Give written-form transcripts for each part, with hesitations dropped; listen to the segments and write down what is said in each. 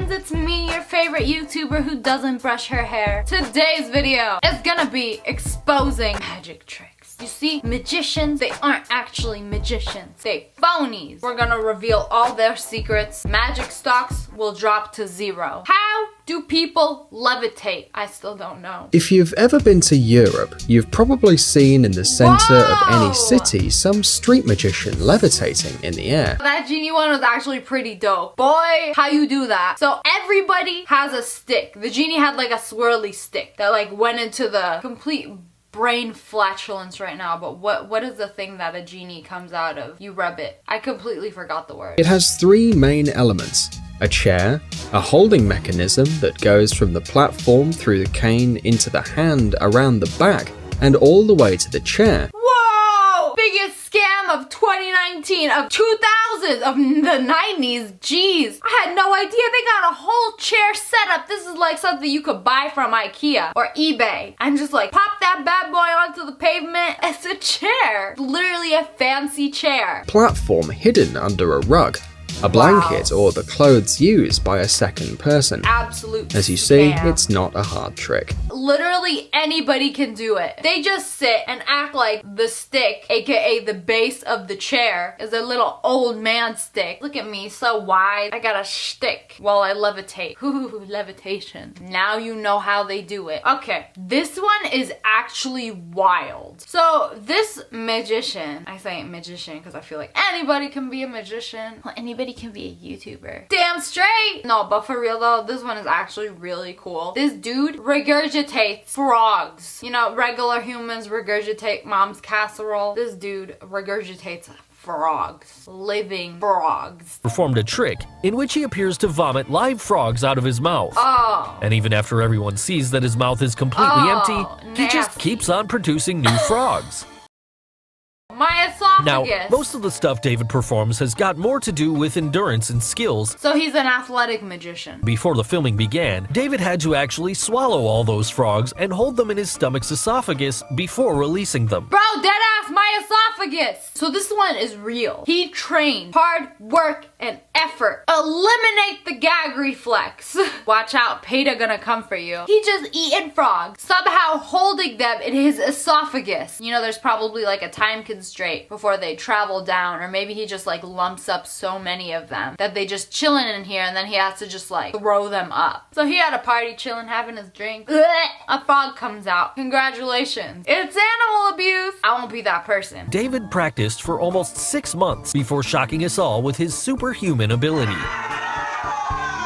friends, it's me, your favorite YouTuber who doesn't brush her hair. Today's video is gonna be exposing magic tricks. You see, magicians, they aren't actually magicians. They phonies. We're gonna reveal all their secrets. Magic stocks will drop to zero. How do people levitate? I still don't know. If you've ever been to Europe, you've probably seen in the center of any city some street magician levitating in the air. That genie one was actually pretty dope. Boy, how you do that? So everybody has a stick. The genie had like a swirly stick that like went into the complete brain flatulence right now, but what is the thing that a genie comes out of? You rub it. I completely forgot the word. It has three main elements: a chair, a holding mechanism that goes from the platform through the cane into the hand around the back and all the way to the chair. Whoa! Biggest scam of 2019, of 2000s, of the 90s. Jeez, I had no idea they got a whole chair setup. This is like something you could buy from IKEA or eBay and just like pop that bad boy onto the pavement. It's a chair, literally a fancy chair. Platform hidden under a rug, a blanket, or the clothes used by a second person. Absolute As you see, scam. it's not a hard trick. Literally anybody can do it. They just sit and act like the stick, aka the base of the chair, is a little old man stick. Look at me, so wide. I got a shtick while I levitate. Ooh, levitation. Now you know how they do it. Okay, this one is actually wild. So this magician, I say magician because I feel like anybody can be a magician. Well, anybody can be a YouTuber. Damn straight! No, but for real though, this one is actually really cool. This dude regurgitates frogs. You know, regular humans regurgitate mom's casserole. This dude regurgitates frogs. Living frogs. Performed a trick in which he appears to vomit live frogs out of his mouth. Oh. And even after everyone sees that his mouth is completely empty, he just nasty. keeps on producing new frogs. My esophagus. Now, most of the stuff David performs has got more to do with endurance and skills. So he's an athletic magician. Before the filming began, David had to actually swallow all those frogs and hold them in his stomach's esophagus before releasing them. Bro, deadass, my esophagus. So this one is real. He trained hard work and effort. Eliminate the gag reflex. Watch out, PETA gonna come for you. He just eating frogs, somehow holding them in his esophagus. You know, there's probably like a time constraint before they travel down, or maybe he just like lumps up so many of them that they just chilling in here and then he has to just like throw them up. So he had a party chilling, having his drink. A frog comes out. Congratulations. It's animal abuse. I won't be that person. David practiced for almost 6 months before shocking us all with his superhuman ability.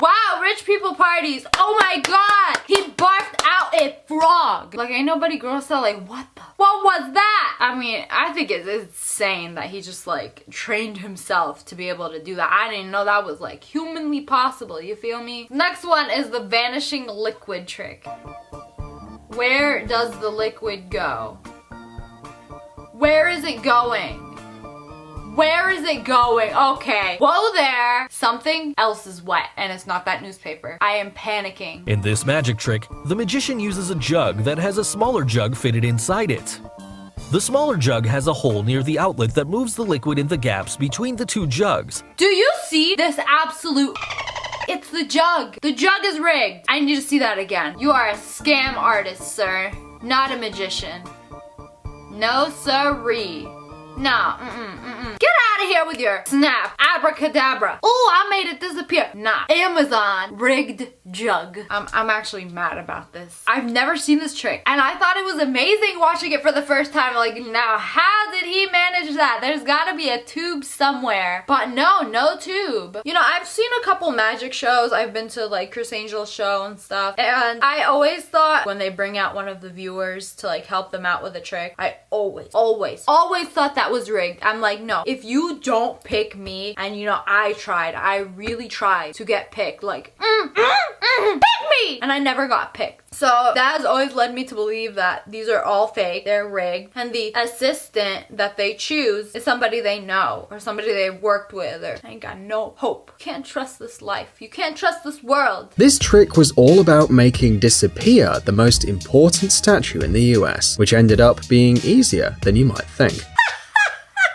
Wow, rich people parties. Oh my god. He barfed out a frog. Like, ain't nobody grossed out like, what was that? I mean, I think it's insane that he just like trained himself to be able to do that. I didn't know that was like humanly possible, you feel me? Next one is the vanishing liquid trick. Where does the liquid go? Where is it going? Where is it going? Okay. Whoa there. Something else is wet and it's not that newspaper. I am panicking. In this magic trick, the magician uses a jug that has a smaller jug fitted inside it. The smaller jug has a hole near the outlet that moves the liquid in the gaps between the two jugs. Do you see this absolute... It's the jug. The jug is rigged. I need to see that again. You are a scam artist, sir. Not a magician. No sirree. No, Get out of here with your snap, abracadabra. Oh, I made it disappear. Nah, Amazon rigged jug. I'm actually mad about this. I've never seen this trick and I thought it was amazing watching it for the first time. Like, now how did he manage that? There's gotta be a tube somewhere, but no tube. You know, I've seen a couple magic shows. I've been to like Chris Angel's show and stuff, and I always thought when they bring out one of the viewers to like help them out with a trick, I always thought that was rigged. I'm like, no, if you don't pick me, and you know, I really tried to get picked, like, pick me! And I never got picked. So that has always led me to believe that these are all fake, they're rigged, and the assistant that they choose is somebody they know, or somebody they've worked with, or I ain't got no hope. Can't trust this life. You can't trust this world. This trick was all about making disappear the most important statue in the US, which ended up being easier than you might think.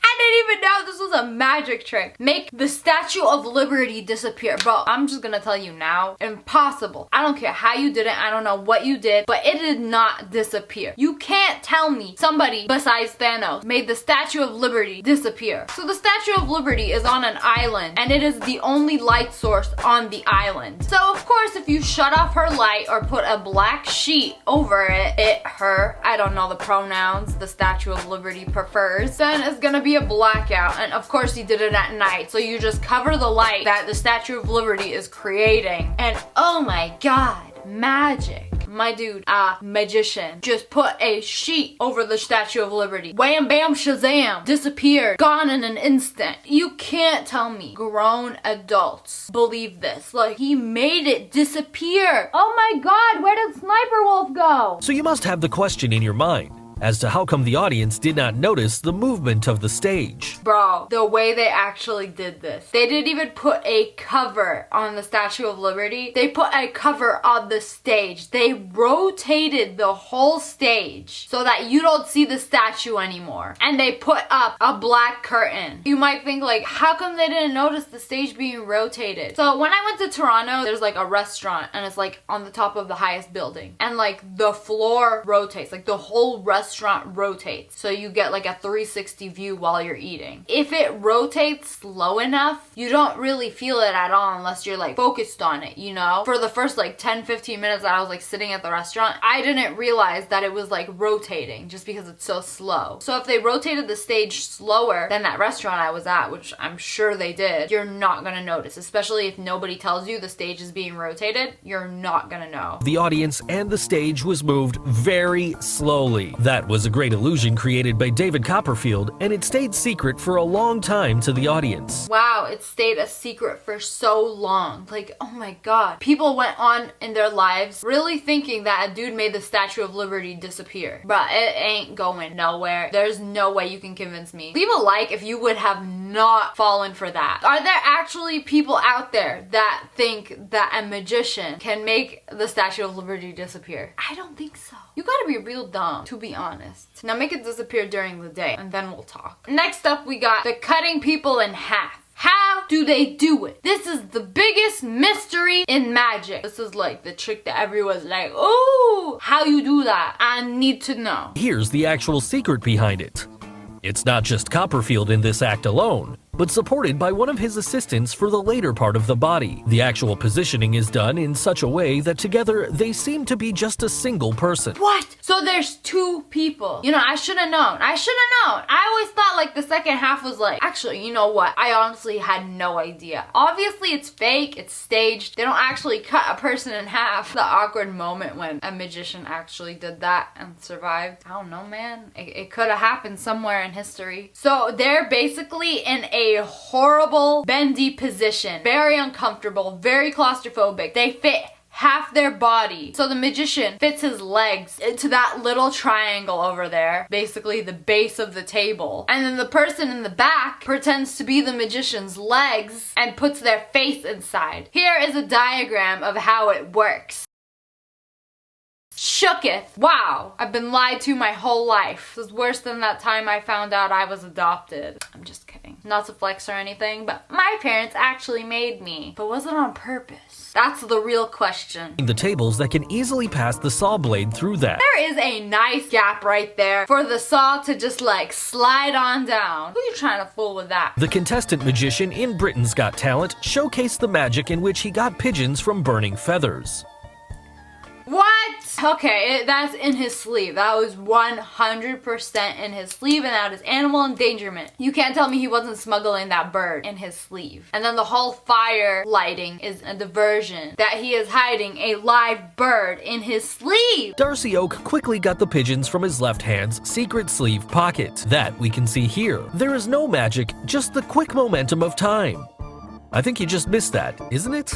I didn't even know this was a magic trick. Make the Statue of Liberty disappear. Bro, I'm just gonna tell you now, impossible. I don't care how you did it, I don't know what you did, but it did not disappear. You can't tell me somebody besides Thanos made the Statue of Liberty disappear. So the Statue of Liberty is on an island, and it is the only light source on the island. So of course, if you shut off her light or put a black sheet over it, her, I don't know the pronouns the Statue of Liberty prefers, then it's gonna be a blackout. And of course he did it at night, so you just cover the light that the Statue of Liberty is creating, and oh my god, magic. My dude, magician, just put a sheet over the Statue of Liberty. Wham bam shazam, disappeared, gone in an instant. You can't tell me grown adults believe this. Like, he made it disappear. Oh my god, where did SSSniperWolf go? So you must have the question in your mind as to how come the audience did not notice the movement of the stage. Bro, the way they actually did this. They didn't even put a cover on the Statue of Liberty. They put a cover on the stage. They rotated the whole stage so that you don't see the statue anymore. And they put up a black curtain. You might think like, how come they didn't notice the stage being rotated? So when I went to Toronto, there's like a restaurant and it's like on the top of the highest building. And like the floor rotates, like the whole restaurant rotates, so you get like a 360 view while you're eating. If it rotates slow enough, you don't really feel it at all unless you're like focused on it, you know? For the first like 10-15 minutes that I was like sitting at the restaurant, I didn't realize that it was like rotating just because it's so slow. So if they rotated the stage slower than that restaurant I was at, which I'm sure they did, you're not gonna notice, especially if nobody tells you the stage is being rotated. You're not gonna know. The audience and the stage was moved very slowly. That was a great illusion created by David Copperfield, and it stayed secret for a long time to the audience. Wow, it stayed a secret for so long. Like, oh my god. People went on in their lives really thinking that a dude made the Statue of Liberty disappear. Bruh, it ain't going nowhere. There's no way you can convince me. Leave a like if you would have not fallen for that. Are there actually people out there that think that a magician can make the Statue of Liberty disappear? I don't think so. You gotta be real dumb, to be honest. Now make it disappear during the day, and then we'll talk. Next up, we got the cutting people in half. How do they do it? This is the biggest mystery in magic. This is like the trick that everyone's like, ooh, how you do that? I need to know. Here's the actual secret behind it. It's not just Copperfield in this act alone, but supported by one of his assistants for the later part of the body. The actual positioning is done in such a way that together they seem to be just a single person. What? So there's two people. You know, I should have known. I always thought like the second half was like, actually, you know what? I honestly had no idea. Obviously it's fake, it's staged. They don't actually cut a person in half. The awkward moment when a magician actually did that and survived. I don't know, man. It could have happened somewhere in history. So they're basically in a horrible bendy position, very uncomfortable, very claustrophobic. They fit half their body. So the magician fits his legs into that little triangle over there, basically the base of the table. And then the person in the back pretends to be the magician's legs and puts their face inside. Here is a diagram of how it works. Shooketh. Wow, I've been lied to my whole life. This is worse than that time I found out I was adopted. I'm just kidding. Not to flex or anything, but my parents actually made me. But was it on purpose? That's the real question. The tables that can easily pass the saw blade through that. There is a nice gap right there for the saw to just like slide on down. Who are you trying to fool with that? The contestant magician in Britain's Got Talent showcased the magic in which he got pigeons from burning feathers. What? Okay, that's in his sleeve. That was 100% in his sleeve, and that is animal endangerment. You can't tell me he wasn't smuggling that bird in his sleeve. And then the whole fire lighting is a diversion, that he is hiding a live bird in his sleeve. Darcy Oak quickly got the pigeons from his left hand's secret sleeve pocket. That we can see here. There is no magic, just the quick momentum of time. I think you just missed that, isn't it?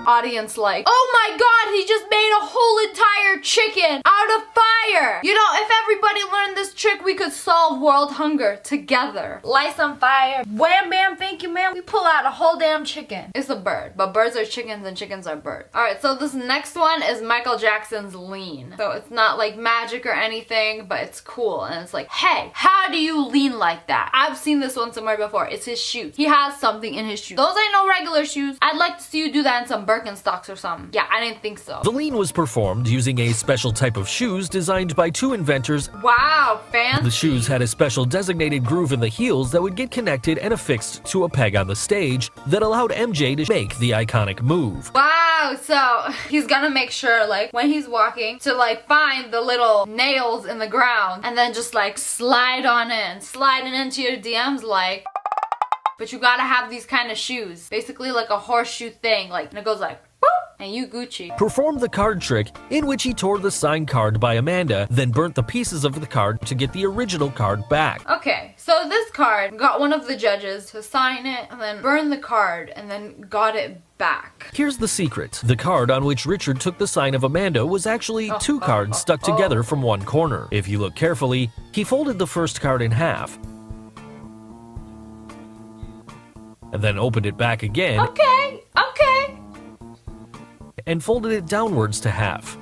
Audience like, oh my god, he just made a whole entire chicken out of fire! You know, if everybody learned this trick, we could solve world hunger together. Light some fire. Wham bam, thank you ma'am. We pull out a whole damn chicken. It's a bird, but birds are chickens and chickens are birds. Alright, so this next one is Michael Jackson's Lien. So it's not like magic or anything, but it's cool. And it's like, hey, how do you lean like that? I've seen this one somewhere before. It's his shoes. He has something in his shoes. Those ain't no regular shoes. I'd like to see you do that in some Birkenstocks or something. Yeah, I didn't think so. The Lien was performed using a special type of shoes designed by two inventors. Wow, fancy. The shoes had a special designated groove in the heels that would get connected and affixed to a peg on the stage that allowed MJ to make the iconic move. Wow, so he's gonna make sure, like, when he's walking, to like find the little nails in the ground and then just like slide on in, sliding into your DMs like. But you gotta have these kind of shoes, basically like a horseshoe thing, like, and it goes like, boop, and you Gucci. Performed the card trick in which he tore the signed card by Amanda, then burnt the pieces of the card to get the original card back. Okay, so this card got one of the judges to sign it and then burn the card and then got it back. Here's the secret. The card on which Richard took the sign of Amanda was actually two cards stuck together from one corner. If you look carefully, he folded the first card in half, and then opened it back again. Okay. And folded it downwards to half.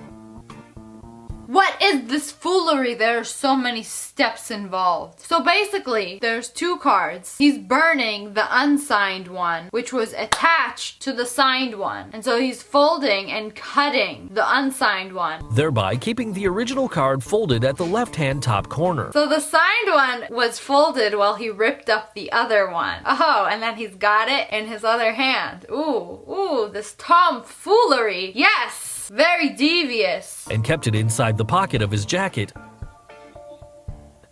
What is this foolery? There are so many steps involved. So basically, there's two cards. He's burning the unsigned one, which was attached to the signed one. And so he's folding and cutting the unsigned one, thereby keeping the original card folded at the left-hand top corner. So the signed one was folded while he ripped up the other one. Oh, and then he's got it in his other hand. Ooh, this tomfoolery. Yes! Very devious. And kept it inside the pocket of his jacket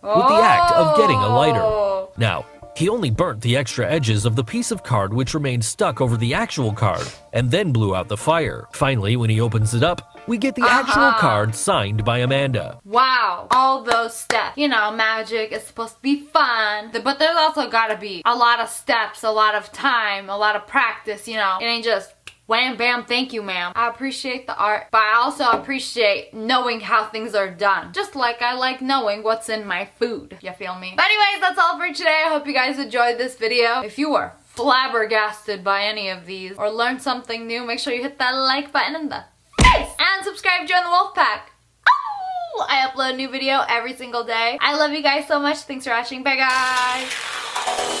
with the act of getting a lighter. Now, he only burnt the extra edges of the piece of card which remained stuck over the actual card, and then blew out the fire. Finally, when he opens it up, we get the actual card signed by Amanda. Wow, all those steps. You know, magic is supposed to be fun, but there's also gotta be a lot of steps, a lot of time, a lot of practice, you know. It ain't just wham bam, thank you ma'am. I appreciate the art, but I also appreciate knowing how things are done. Just like I like knowing what's in my food. You feel me? But anyways, that's all for today. I hope you guys enjoyed this video. If you were flabbergasted by any of these or learned something new, make sure you hit that like button in the face and subscribe to join the wolf pack. Oh, I upload a new video every single day. I love you guys so much. Thanks for watching. Bye guys.